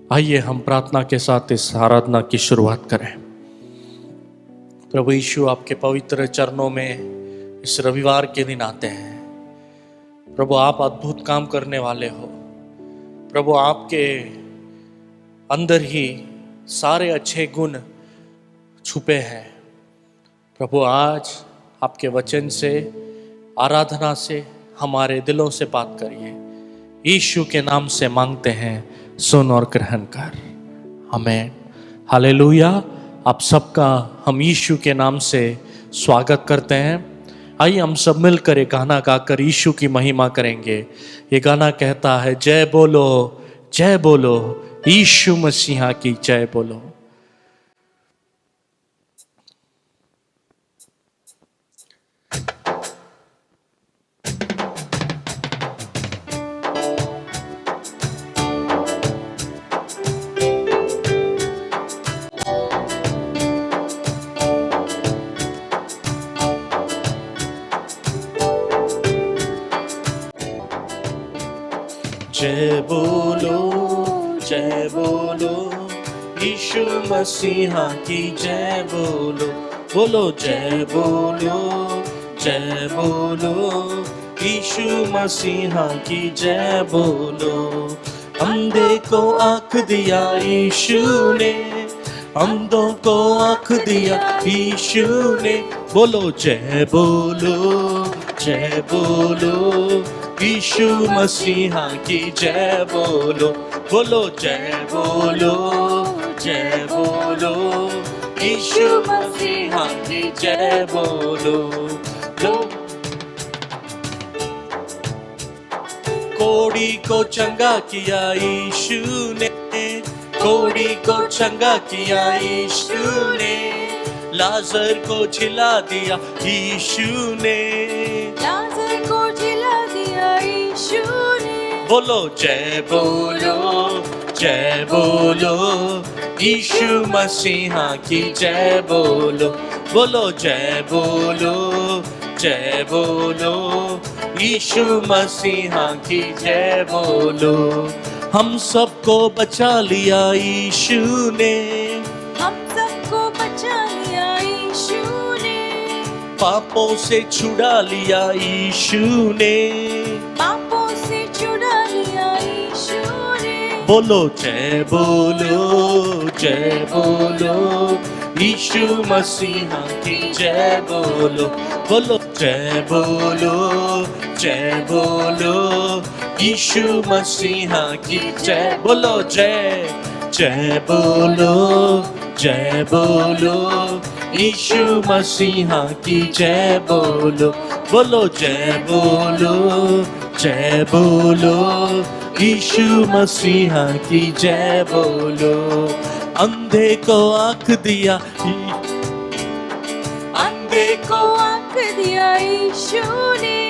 आइए हम प्रार्थना के साथ इस आराधना की शुरुआत करें। प्रभु यीशु, आपके पवित्र चरणों में इस रविवार के दिन आते हैं। प्रभु, आप अद्भुत काम करने वाले हो। प्रभु, आपके अंदर ही सारे अच्छे गुण छुपे हैं। प्रभु, आज आपके वचन से, आराधना से हमारे दिलों से बात करिए। यीशु के नाम से मांगते हैं, सुन और ग्रहण कर। आमीन। हालेलुया। आप सबका हम यीशु के नाम से स्वागत करते हैं। आइए हम सब मिलकर एक गाना गाकर यीशु की महिमा करेंगे। ये गाना कहता है, जय बोलो यीशु मसीहा की जय बोलो। जय बोलो यीशु मसीहा की जय बोलो। बोलो जय बोलो यीशु मसीहा की जय बोलो। अंधे को आँख दिया यीशु ने, अंधों को आँख दिया यीशु ने। बोलो जय बोलो यीशु मसीहा की जय बोलो। बोलो जय बोलो यीशु मसीहा की जय बोलो। कोड़ी को चंगा किया यीशु ने, कोड़ी को चंगा किया यीशु ने। लाजर को जिला दिया यीशु ने, लाजर को जिला दिया यीशु ने। बोलो जय बोलो यीशु मसीहा की जय बोलो। बोलो जय बोलो यीशु मसीहा की जय बोलो। हम सबको बचा लिया यीशु ने, हम सबको बचा लिया यीशु ने। पापों से छुड़ा लिया यीशु ने, पापों से छुड़ा लिया यीशु ने। बोलो जय बोलो यीशु मसीहा की जय बोलो। बोलो जय बोलो यीशु मसीहा की जय बोलो। जय बोलो यीशु मसीहा की जय बोलो। बोलो जय बोलो यीशु मसीहा की जय बोलो। अंधे को आँख दिया, अंधे को आँख दिया यीशु ने।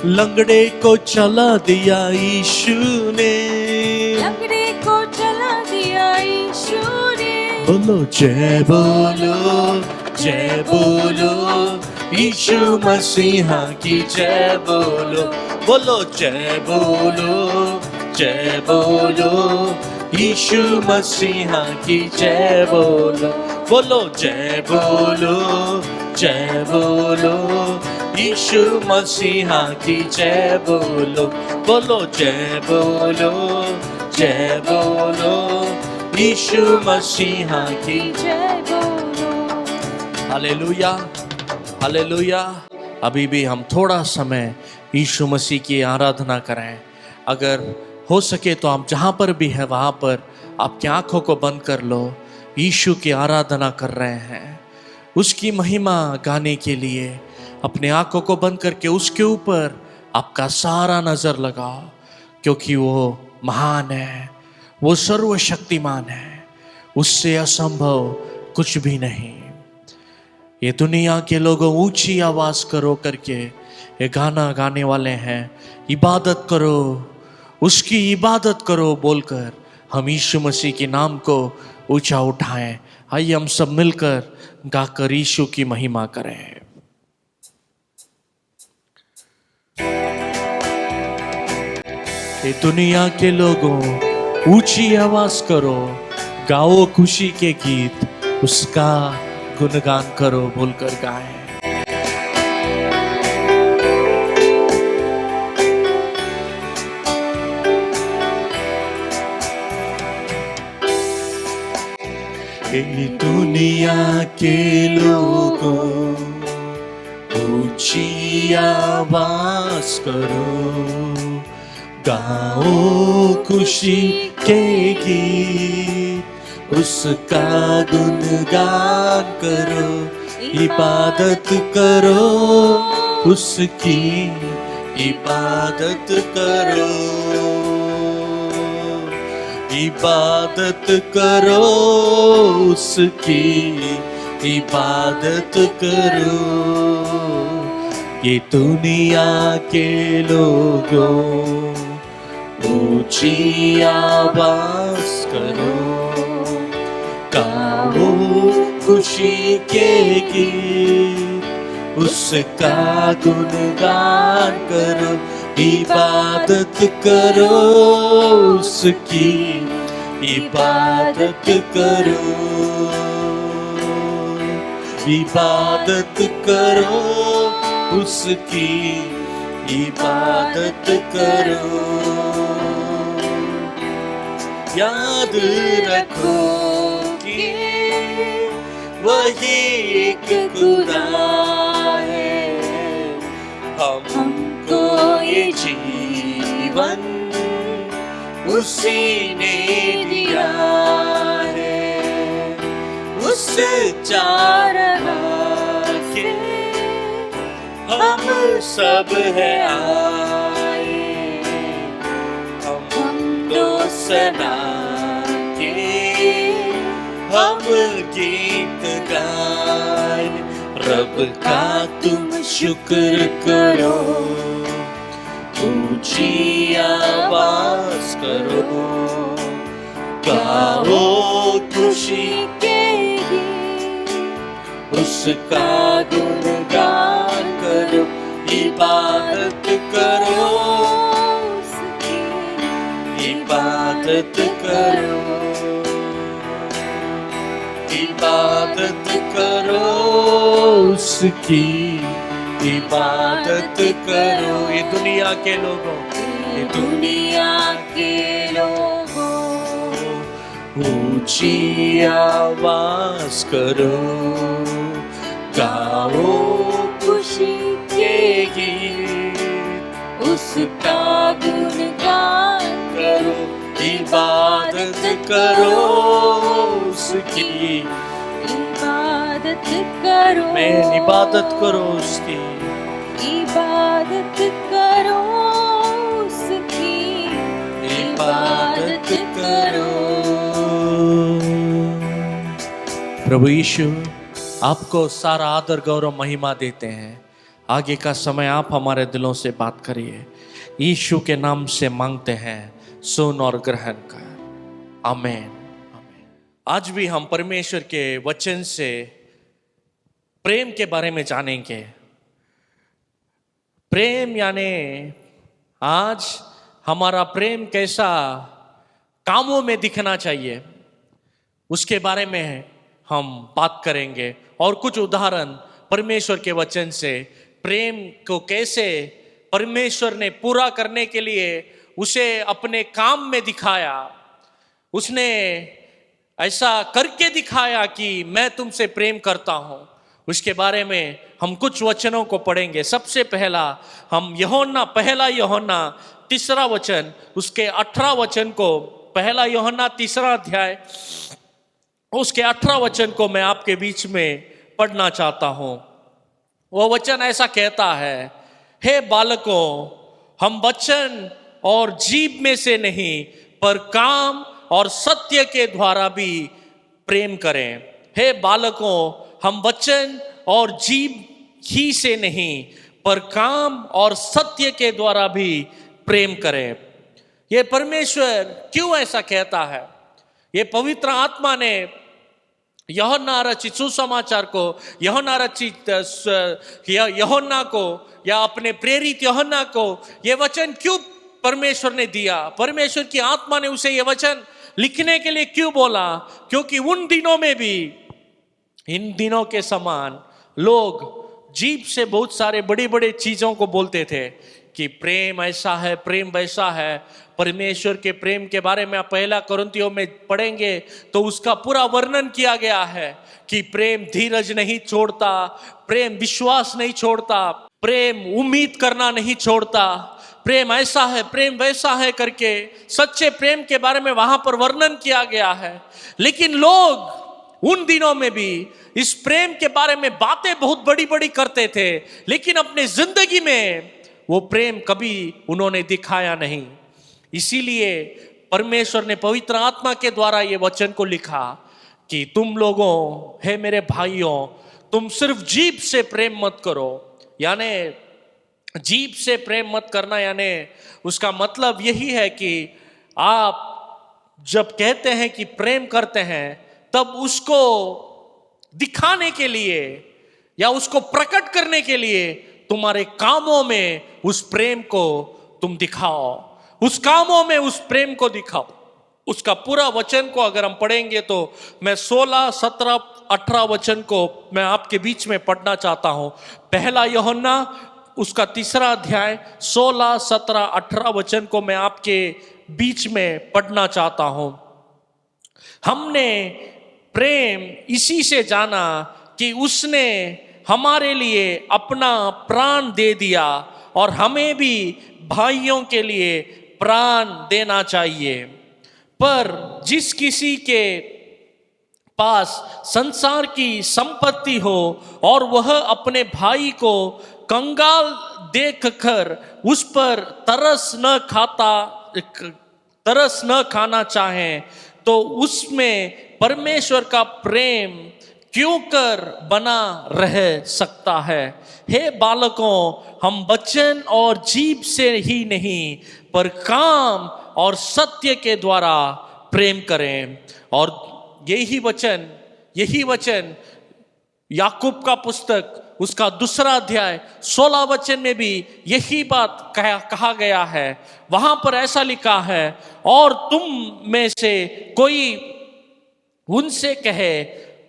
लंगड़े को चला दिया यीशु ने, लंगड़े को चला दिया यीशु ने। बोलो जय बोलो यीशु मसीहा की जय बोलो। बोलो जय बोलो यीशु मसीहा की जय बोलो। बोलो जय बोलो यीशु मसीहा की जय बोलो। बोलो जय बोलो यीशु मसीहा की जय बोलो। Hallelujah hallelujah. अभी भी हम थोड़ा समय यीशु मसीह की आराधना करें। अगर हो सके तो आप जहाँ पर भी है वहाँ पर आपकी आंखों को बंद कर लो। यीशु की आराधना कर रहे हैं, उसकी महिमा गाने के लिए अपने आंखों को बंद करके उसके ऊपर आपका सारा नजर लगाओ, क्योंकि वो महान है, वो सर्वशक्तिमान है, उससे असंभव कुछ भी नहीं। ये दुनिया के लोगों ऊंची आवाज करो करके ये गाना गाने वाले हैं, इबादत करो, उसकी इबादत करो बोलकर हम यीशु मसीह के नाम को ऊंचा उठाएं। आइए हम सब मिलकर गाकर यीशु की महिमा करें। ये दुनिया के लोगों ऊंची आवाज करो, गाओ खुशी के गीत, उसका गुणगान करो, बोलकर गाए। दुनिया के लोगों, ऊंची आवाज करो, गाओ खुशी के गीत, उसका गुणगान करो, इबादत करो, उसकी इबादत करो, इबादत करो, उसकी इबादत करो। ये दुनिया के लोगों, ऊंची आवाज करो, गाओ खुशी के गीत, उसका गुणगान करो, इबादत करो, उसकी इबादत करो, इबादत करो, उसकी इबादत करो। याद रखो कि वही एक खुदा है, हमको ये जीवन उसी ने दिया है, उस चारा के हम सब है आए, हम दोस्तना के हम गीत गाए, रब का तुम शुक्र करो, ऊंची आवाज करो, गाओ खुशी के गीत, उसका गुणगान करो, इबादत करो, उसकी इबादत करो, इबादत करो, उसकी इबादत करो। ये दुनिया के लोगों, ये दुनिया के लोगों, ऊंची आवाज करो, गाओ खुशी के गीत, उसका गुणगान करो, इबादत करो, उसकी इबादत करो, मैं इबादत करो, उसकी इबादत करो, उसकी इबादत करो। प्रभु यीशु, आपको सारा आदर गौरव महिमा देते हैं। आगे का समय आप हमारे दिलों से बात करिए, यीशु के नाम से मांगते हैं, सुन और ग्रहण कर, आमीन। आज भी हम परमेश्वर के वचन से प्रेम के बारे में जानेंगे। प्रेम यानी आज हमारा प्रेम कैसा कामों में दिखना चाहिए, उसके बारे में हम बात करेंगे और कुछ उदाहरण परमेश्वर के वचन से प्रेम को कैसे परमेश्वर ने पूरा करने के लिए उसे अपने काम में दिखाया, उसने ऐसा करके दिखाया कि मैं तुमसे प्रेम करता हूं, उसके बारे में हम कुछ वचनों को पढ़ेंगे। सबसे पहला हम पहला यूहन्ना 3 वचन, उसके 18 वचन को, पहला यूहन्ना 3 अध्याय उसके 18 वचन को मैं आपके बीच में पढ़ना चाहता हूं। वह वचन ऐसा कहता है, हे बालकों, हम वचन और जीभ में से नहीं पर काम और सत्य के द्वारा भी प्रेम करें। हे बालकों, हम वचन और जीभ ही से नहीं पर काम और सत्य के द्वारा भी प्रेम करें। ये परमेश्वर क्यों ऐसा कहता है? ये पवित्र आत्मा ने यूहन्ना रचित सुसमाचार को, यूहन्ना को या अपने प्रेरित यूहन्ना को ये वचन क्यों परमेश्वर ने दिया? परमेश्वर की आत्मा ने उसे यह वचन लिखने के लिए क्यों बोला? क्योंकि उन दिनों में भी इन दिनों के समान लोग जीभ से बहुत सारे बड़ी बड़ी चीजों को बोलते थे कि प्रेम ऐसा है, प्रेम वैसा है। परमेश्वर के प्रेम के बारे में आप पहला कुरिन्थियों में पढ़ेंगे तो उसका पूरा वर्णन किया गया है कि प्रेम धीरज नहीं छोड़ता, प्रेम विश्वास नहीं छोड़ता, प्रेम उम्मीद करना नहीं छोड़ता, प्रेम ऐसा है, प्रेम वैसा है करके सच्चे प्रेम के बारे में वहां पर वर्णन किया गया है। लेकिन लोग उन दिनों में भी इस प्रेम के बारे में बातें बहुत बड़ी बड़ी करते थे, लेकिन अपनी जिंदगी में वो प्रेम कभी उन्होंने दिखाया नहीं। इसीलिए परमेश्वर ने पवित्र आत्मा के द्वारा ये वचन को लिखा कि तुम लोगों, हे मेरे भाइयों, तुम सिर्फ जीभ से प्रेम मत करो। यानी जीभ से प्रेम मत करना, यानी उसका मतलब यही है कि आप जब कहते हैं कि प्रेम करते हैं तब उसको दिखाने के लिए या उसको प्रकट करने के लिए तुम्हारे कामों में उस प्रेम को तुम दिखाओ, उस कामों में उस प्रेम को दिखाओ। उसका पूरा वचन को अगर हम पढ़ेंगे तो मैं 16, 17, 18 वचन को मैं आपके बीच में पढ़ना चाहता हूं। पहला यूहन्ना उसका 3 अध्याय 16, 17, 18 वचन को मैं आपके बीच में पढ़ना चाहता हूं। हमने प्रेम इसी से जाना कि उसने हमारे लिए अपना प्राण दे दिया और हमें भी भाइयों के लिए प्राण देना चाहिए। पर जिस किसी के पास संसार की संपत्ति हो और वह अपने भाई को कंगाल देखकर उस पर तरस न खाना चाहे, तो उसमें परमेश्वर का प्रेम क्यों कर बना रह सकता है। हे बालकों, हम वचन और जीभ से ही नहीं पर काम और सत्य के द्वारा प्रेम करें। और यही वचन याकूब का पुस्तक उसका 2 अध्याय 16 वचन में भी यही बात कहा गया है। वहां पर ऐसा लिखा है, और तुम में से कोई उनसे कहे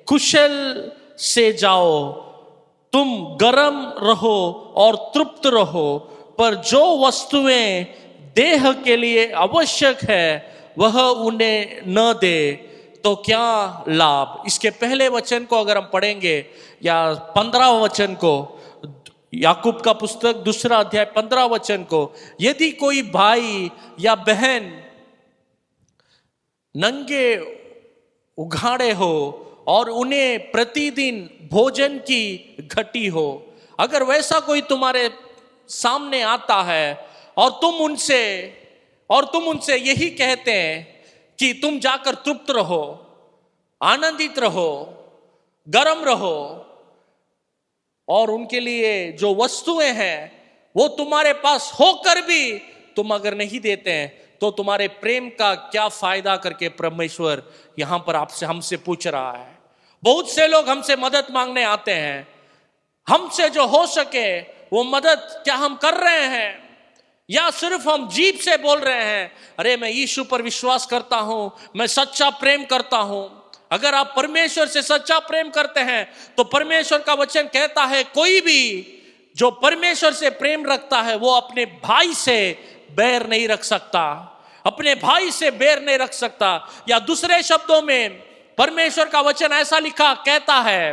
कुशल से जाओ, तुम गर्म रहो और तृप्त रहो, पर जो वस्तुएं देह के लिए आवश्यक है वह उन्हें न दे तो क्या लाभ। इसके पहले वचन को अगर हम पढ़ेंगे या 15 वचन को, याकूब का पुस्तक 2 अध्याय 15 वचन को, यदि कोई भाई या बहन नंगे उघाड़े हो और उन्हें प्रतिदिन भोजन की घटी हो, अगर वैसा कोई तुम्हारे सामने आता है और तुम उनसे यही कहते हैं कि तुम जाकर तृप्त रहो, आनंदित रहो, गर्म रहो, और उनके लिए जो वस्तुएं हैं वो तुम्हारे पास होकर भी तुम अगर नहीं देते हैं तो तुम्हारे प्रेम का क्या फायदा करके परमेश्वर यहां पर हमसे पूछ रहा है। बहुत से लोग हमसे मदद मांगने आते हैं, हमसे जो हो सके वो मदद क्या हम कर रहे हैं, या सिर्फ हम जीभ से बोल रहे हैं अरे मैं यीशु पर विश्वास करता हूं, मैं सच्चा प्रेम करता हूं। अगर आप परमेश्वर से सच्चा प्रेम करते हैं तो परमेश्वर का वचन कहता है कोई भी जो परमेश्वर से प्रेम रखता है वो अपने भाई से बैर नहीं रख सकता, अपने भाई से बैर नहीं रख सकता। या दूसरे शब्दों में परमेश्वर का वचन ऐसा कहता है,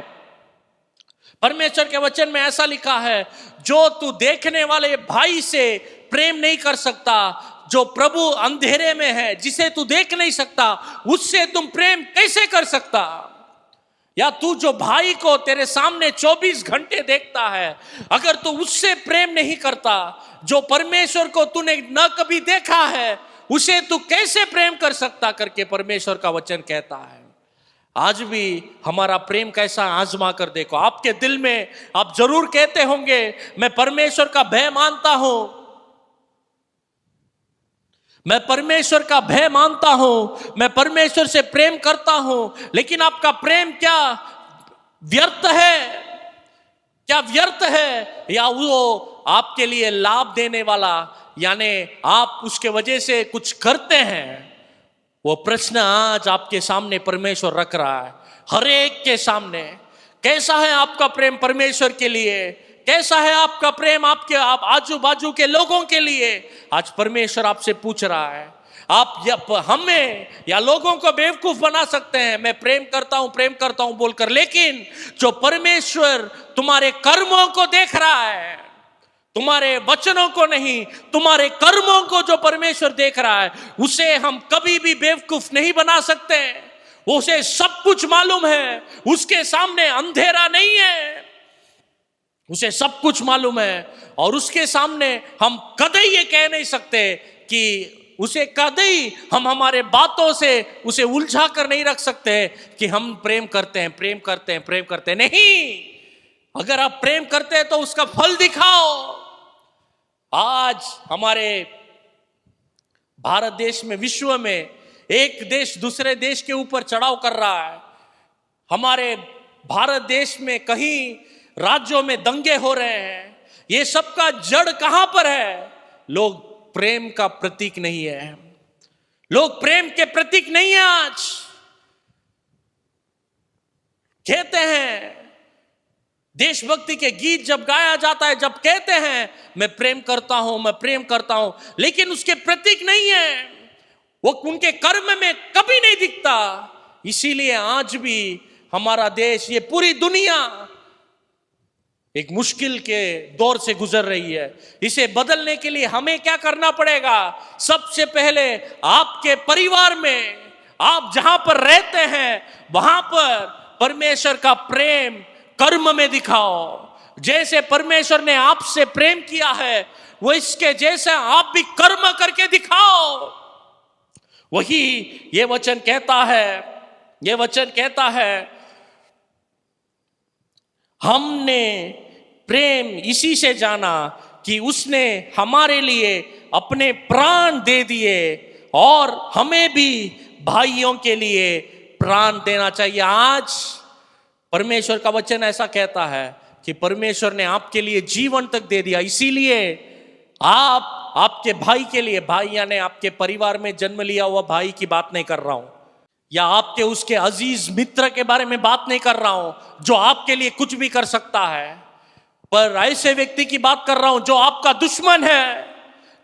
परमेश्वर के वचन में ऐसा लिखा है, जो तू देखने वाले भाई से प्रेम नहीं कर सकता, जो प्रभु अंधेरे में है, जिसे तू देख नहीं सकता, उससे तुम प्रेम कैसे कर सकता। या तू जो भाई को तेरे सामने 24 घंटे देखता है, अगर तू उससे प्रेम नहीं करता, जो परमेश्वर को तूने न कभी देखा है, उसे तू कैसे प्रेम कर सकता करके परमेश्वर का वचन कहता है। आज भी हमारा प्रेम कैसा आजमा कर देखो। आपके दिल में आप जरूर कहते होंगे मैं परमेश्वर का भय मानता हूं, मैं परमेश्वर का भय मानता हूं, मैं परमेश्वर से प्रेम करता हूं, लेकिन आपका प्रेम क्या व्यर्थ है? क्या व्यर्थ है, या वो आपके लिए लाभ देने वाला यानी आप उसके वजह से कुछ करते हैं, वो प्रश्न आज आपके सामने परमेश्वर रख रहा है, हर एक के सामने। कैसा है आपका प्रेम परमेश्वर के लिए? कैसा है आपका प्रेम आपके आजू बाजू के लोगों के लिए? आज परमेश्वर आपसे पूछ रहा है। आप हमें या लोगों को बेवकूफ बना सकते हैं, मैं प्रेम करता हूं बोलकर, लेकिन जो परमेश्वर तुम्हारे कर्मों को देख रहा है, तुम्हारे वचनों को नहीं, तुम्हारे कर्मों को जो परमेश्वर देख रहा है, उसे हम कभी भी बेवकूफ नहीं बना सकते। उसे सब कुछ मालूम है, उसके सामने अंधेरा नहीं है, उसे सब कुछ मालूम है। और उसके सामने हम कदई ये कह नहीं सकते कि उसे कदई हम हमारे बातों से उसे उलझा कर नहीं रख सकते कि हम प्रेम करते हैं। नहीं, अगर आप प्रेम करते हैं तो उसका फल दिखाओ। आज हमारे भारत देश में, विश्व में एक देश दूसरे देश के ऊपर चढ़ाव कर रहा है। हमारे भारत देश में कहीं राज्यों में दंगे हो रहे हैं। ये सब का जड़ कहां पर है? लोग प्रेम का प्रतीक नहीं है, लोग प्रेम के प्रतीक नहीं है। आज कहते हैं, देशभक्ति के गीत जब गाया जाता है, जब कहते हैं मैं प्रेम करता हूं, लेकिन उसके प्रतीक नहीं है, वो उनके कर्म में कभी नहीं दिखता। इसीलिए आज भी हमारा देश, ये पूरी दुनिया एक मुश्किल के दौर से गुजर रही है। इसे बदलने के लिए हमें क्या करना पड़ेगा? सबसे पहले आपके परिवार में, आप जहां पर रहते हैं, वहां पर परमेश्वर का प्रेम कर्म में दिखाओ। जैसे परमेश्वर ने आपसे प्रेम किया है, वो इसके जैसे आप भी कर्म करके दिखाओ। वही ये वचन कहता है, हमने प्रेम इसी से जाना कि उसने हमारे लिए अपने प्राण दे दिए, और हमें भी भाइयों के लिए प्राण देना चाहिए। आज परमेश्वर का वचन ऐसा कहता है कि परमेश्वर ने आपके लिए जीवन तक दे दिया। इसीलिए आप आपके भाई के लिए, भाई यानी आपके परिवार में जन्म लिया हुआ भाई की बात नहीं कर रहा हूं, या आपके उसके अजीज मित्र के बारे में बात नहीं कर रहा हूं जो आपके लिए कुछ भी कर सकता है, पर ऐसे व्यक्ति की बात कर रहा हूं जो आपका दुश्मन है,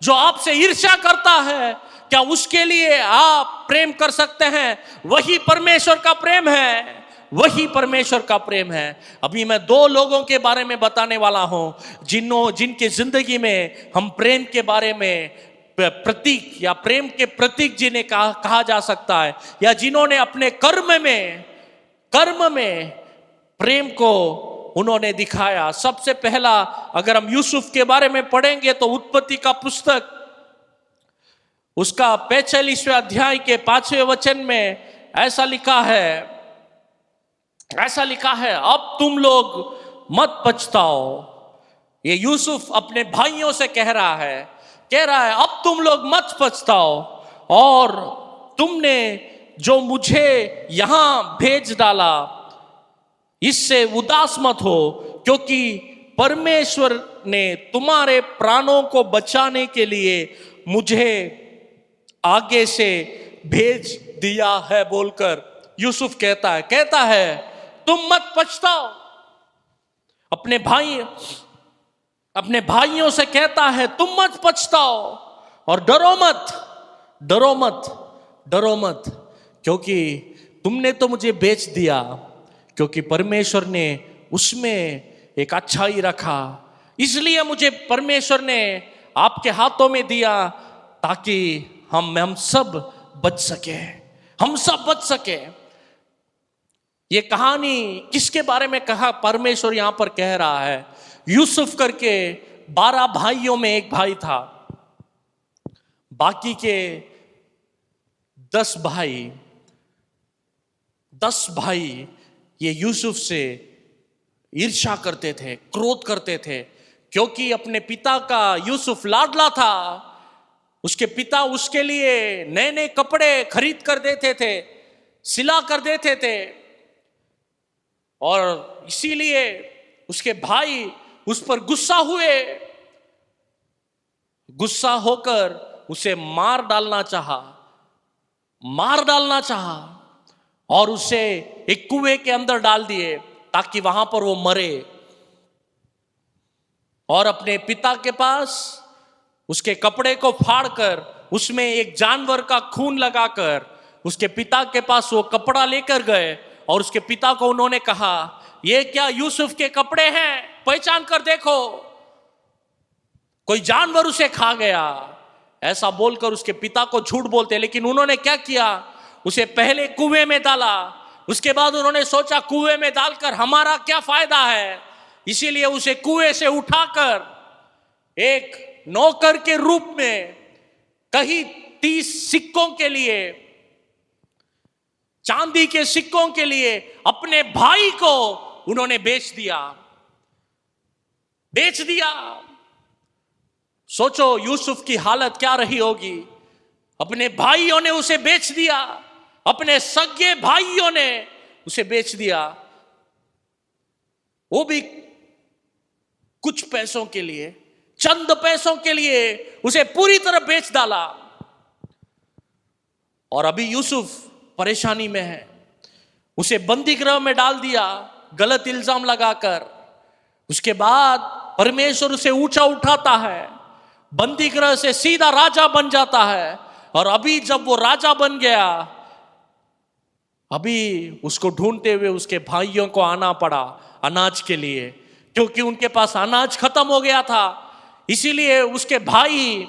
जो आपसे ईर्ष्या करता है। क्या उसके लिए आप प्रेम कर सकते हैं? वही परमेश्वर का प्रेम है, वही परमेश्वर का प्रेम है। अभी मैं दो लोगों के बारे में बताने वाला हूं जिनके जिंदगी में हम प्रेम के बारे में प्रतीक या प्रेम के प्रतीक जिन्हें कहा जा सकता है, या जिन्होंने अपने कर्म में प्रेम को उन्होंने दिखाया। सबसे पहला अगर हम यूसुफ के बारे में पढ़ेंगे तो उत्पत्ति का पुस्तक उसका 45वें अध्याय के 5वें वचन में ऐसा लिखा है, अब तुम लोग मत पछताओ। ये यूसुफ अपने भाइयों से कह रहा है, अब तुम लोग मत पछताओ, और तुमने जो मुझे यहां भेज डाला इससे उदास मत हो, क्योंकि परमेश्वर ने तुम्हारे प्राणों को बचाने के लिए मुझे आगे से भेज दिया है बोलकर यूसुफ कहता है तुम मत पछताओ। अपने भाइयों से कहता है तुम मत पछताओ और डरो मत, क्योंकि तुमने तो मुझे बेच दिया, क्योंकि परमेश्वर ने उसमें एक अच्छाई रखा, इसलिए मुझे परमेश्वर ने आपके हाथों में दिया ताकि हम सब बच सके। ये कहानी किसके बारे में कहा? परमेश्वर यहां पर कह रहा है, यूसुफ करके 12 भाइयों में एक भाई था, बाकी के 10 भाई ये यूसुफ से ईर्ष्या करते थे, क्रोध करते थे, क्योंकि अपने पिता का यूसुफ लाडला था। उसके पिता उसके लिए नए नए कपड़े खरीद कर देते थे, सिला कर देते थे, और इसीलिए उसके भाई उस पर गुस्सा हुए गुस्सा होकर उसे मार डालना चाहा और उसे एक कुएं के अंदर डाल दिए ताकि वहां पर वो मरे। और अपने पिता के पास उसके कपड़े को फाड़कर उसमें एक जानवर का खून लगाकर उसके पिता के पास वो कपड़ा लेकर गए और उसके पिता को उन्होंने कहा, ये क्या यूसुफ के कपड़े हैं? पहचान कर देखो, कोई जानवर उसे खा गया। ऐसा बोलकर उसके पिता को झूठ बोलते, लेकिन उन्होंने क्या किया, उसे पहले कुएं में डाला। उसके बाद उन्होंने सोचा कुएं में डालकर हमारा क्या फायदा है, इसीलिए उसे कुएं से उठाकर एक नौकर के रूप में कहीं 30 सिक्कों के लिए, चांदी के सिक्कों के लिए अपने भाई को उन्होंने बेच दिया। सोचो यूसुफ की हालत क्या रही होगी। अपने भाइयों ने उसे बेच दिया, अपने सगे भाइयों ने उसे बेच दिया, वो भी कुछ पैसों के लिए, चंद पैसों के लिए उसे पूरी तरह बेच डाला। और अभी यूसुफ परेशानी में है, उसे बंदी गृह में डाल दिया गलत इल्जाम लगाकर। उसके बाद परमेश्वर उसे ऊंचा उठाता है, बंदी गृह से सीधा राजा बन जाता है। और अभी जब वो राजा बन गया, अभी उसको ढूंढते हुए उसके भाइयों को आना पड़ा अनाज के लिए, क्योंकि उनके पास अनाज खत्म हो गया था। इसीलिए उसके भाई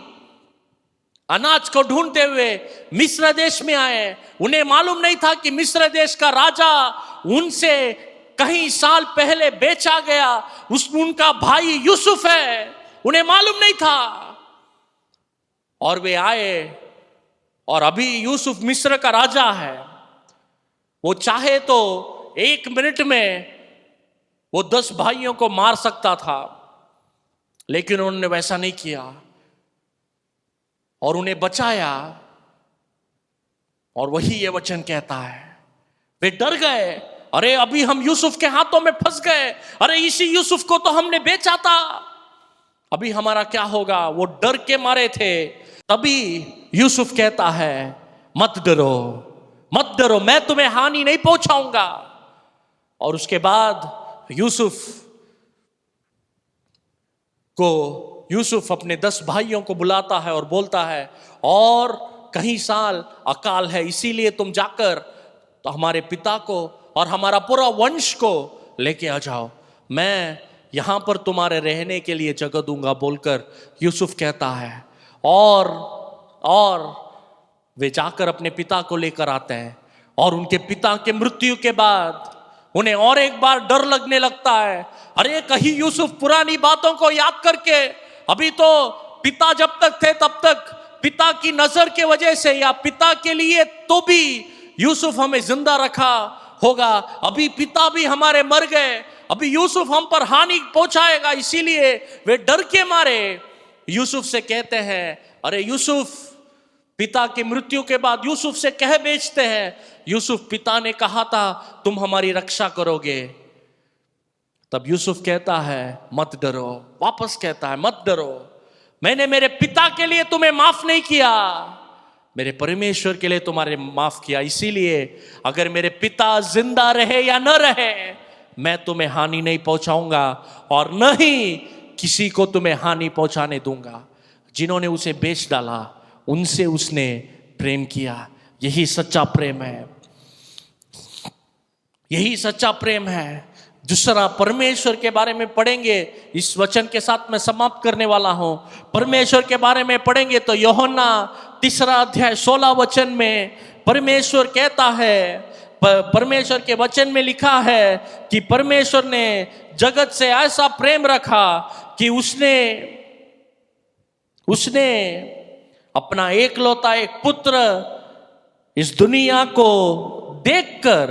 अनाज को ढूंढते हुए मिस्र देश में आए। उन्हें मालूम नहीं था कि मिस्र देश का राजा उनसे कई साल पहले बेचा गया, उनका भाई यूसुफ है, उन्हें मालूम नहीं था। और वे आए और अभी यूसुफ मिस्र का राजा है। वो चाहे तो 1 मिनट में वो 10 भाइयों को मार सकता था, लेकिन उन्होंने वैसा नहीं किया और उन्हें बचाया। और वही ये वचन कहता है, वे डर गए, अरे अभी हम यूसुफ के हाथों में फंस गए, अरे इसी यूसुफ को तो हमने बेचा था, अभी हमारा क्या होगा। वो डर के मारे थे। तभी यूसुफ कहता है, मत डरो, मैं तुम्हें हानि नहीं पहुंचाऊंगा। और उसके बाद यूसुफ अपने 10 भाइयों को बुलाता है और बोलता है, और कहीं साल अकाल है, इसीलिए तुम जाकर तो हमारे पिता को और हमारा पूरा वंश को लेके आ जाओ, मैं यहां पर तुम्हारे रहने के लिए जगह दूंगा, बोलकर यूसुफ कहता है। और वे जाकर अपने पिता को लेकर आते हैं। और उनके पिता के मृत्यु के बाद उन्हें और एक बार डर लगने लगता है, अरे कहीं यूसुफ पुरानी बातों को याद करके, अभी तो पिता जब तक थे तब तक पिता की नजर के वजह से या पिता के लिए तो भी यूसुफ हमें जिंदा रखा होगा, अभी पिता भी हमारे मर गए, अभी यूसुफ हम पर हानि पहुंचाएगा। इसीलिए वे डर के मारे यूसुफ से कहते हैं, अरे यूसुफ, पिता की मृत्यु के बाद यूसुफ से कह बेचते हैं, यूसुफ पिता ने कहा था तुम हमारी रक्षा करोगे। तब यूसुफ कहता है मत डरो, वापस कहता है मत डरो, मैंने मेरे पिता के लिए तुम्हें माफ नहीं किया, मेरे परमेश्वर के लिए तुम्हारे माफ किया। इसीलिए अगर मेरे पिता जिंदा रहे या न रहे, मैं तुम्हें हानि नहीं पहुंचाऊंगा और न ही किसी को तुम्हें हानि पहुंचाने दूंगा। जिन्होंने उसे बेच डाला उनसे उसने प्रेम किया। यही सच्चा प्रेम है, यही सच्चा प्रेम है। दूसरा परमेश्वर के बारे में पढ़ेंगे, इस वचन के साथ मैं समाप्त करने वाला हूं। परमेश्वर के बारे में पढ़ेंगे तो यूहन्ना 3 अध्याय 16 वचन में परमेश्वर कहता है, परमेश्वर के वचन में लिखा है कि परमेश्वर ने जगत से ऐसा प्रेम रखा कि उसने अपना एकलौता एक पुत्र इस दुनिया को देकर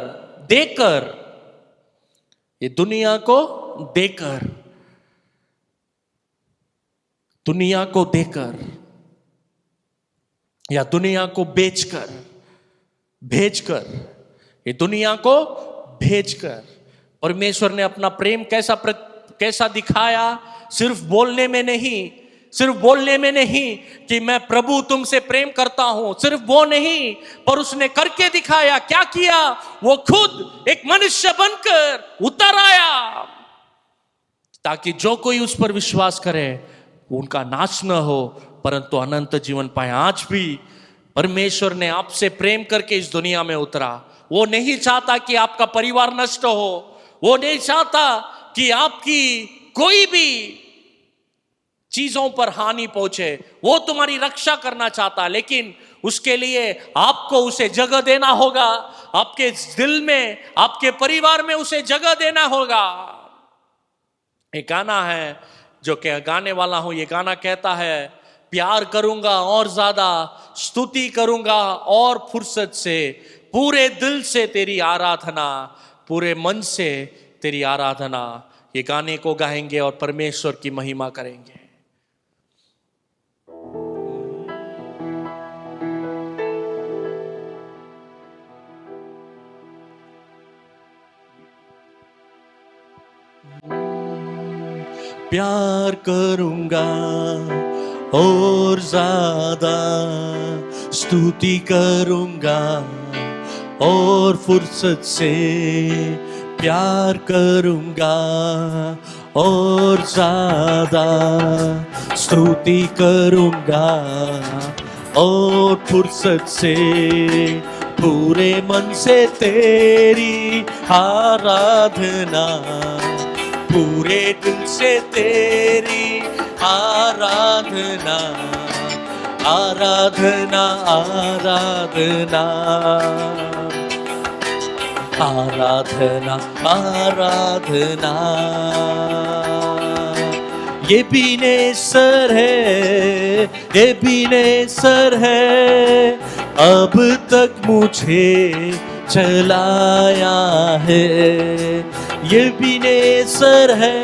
दुनिया या दुनिया को भेजकर परमेश्वर ने अपना प्रेम कैसा दिखाया। सिर्फ बोलने में नहीं, सिर्फ बोलने में नहीं कि मैं प्रभु तुमसे प्रेम करता हूं, सिर्फ वो नहीं, पर उसने करके दिखाया। क्या किया? वो खुद एक मनुष्य बनकर उतर आया, ताकि जो कोई उस पर विश्वास करे उनका नाश न हो परंतु अनंत जीवन पाए। आज भी परमेश्वर ने आपसे प्रेम करके इस दुनिया में उतरा। वो नहीं चाहता कि आपका परिवार नष्ट हो, वो नहीं चाहता कि आपकी कोई भी चीजों पर हानि पहुंचे। वो तुम्हारी रक्षा करना चाहता, लेकिन उसके लिए आपको उसे जगह देना होगा। आपके दिल में, आपके परिवार में उसे जगह देना होगा। एक गाना है जो कि गाने वाला हूं, ये गाना कहता है, प्यार करूंगा और ज्यादा, स्तुति करूंगा और फुर्सत से, पूरे दिल से तेरी आराधना, पूरे मन से तेरी आराधना। ये गाने को गाएंगे और परमेश्वर की महिमा करेंगे। प्यार करूंगा और ज्यादा, स्तुति करूंगा और फुर्सत से, प्यार करूंगा और ज्यादा, स्तुति करूंगा और फुर्सत से, पूरे मन से तेरी आराधना, पूरे दिल से तेरी आराधना, आराधना, आराधना, आराधना, आराधना। ये बीनेसर है, ये बीनेसर है, अब तक मुझे चलाया है। ये बीनेसर है,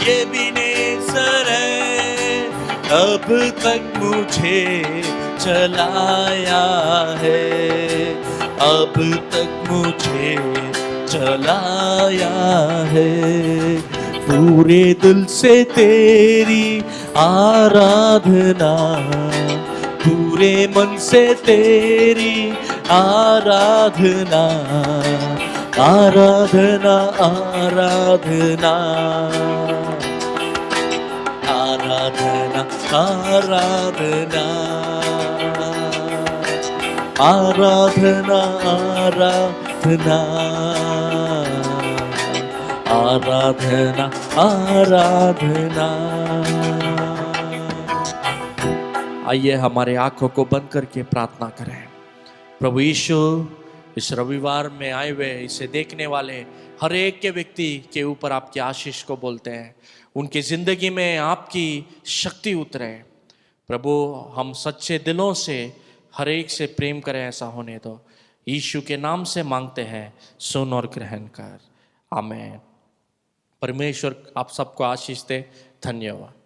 ये बीनेसर है, अब तक मुझे चलाया है, अब तक मुझे चलाया है। पूरे दिल से तेरी आराधना, पूरे मन से तेरी आराधना, आराधना, आराधना, आराधना, आराधना, आराधना, आराधना, आराधना, आराधना। आइए हमारे आंखों को बंद करके प्रार्थना करें। प्रभु यीशु, इस रविवार में आए हुए इसे देखने वाले हर एक के व्यक्ति के ऊपर आपकी आशीष को बोलते हैं। उनकी जिंदगी में आपकी शक्ति उतरे। प्रभु, हम सच्चे दिलों से हर एक से प्रेम करें, ऐसा होने दो। यीशु के नाम से मांगते हैं, सुन और ग्रहण कर। आमीन। परमेश्वर आप सबको आशीष दे। धन्यवाद।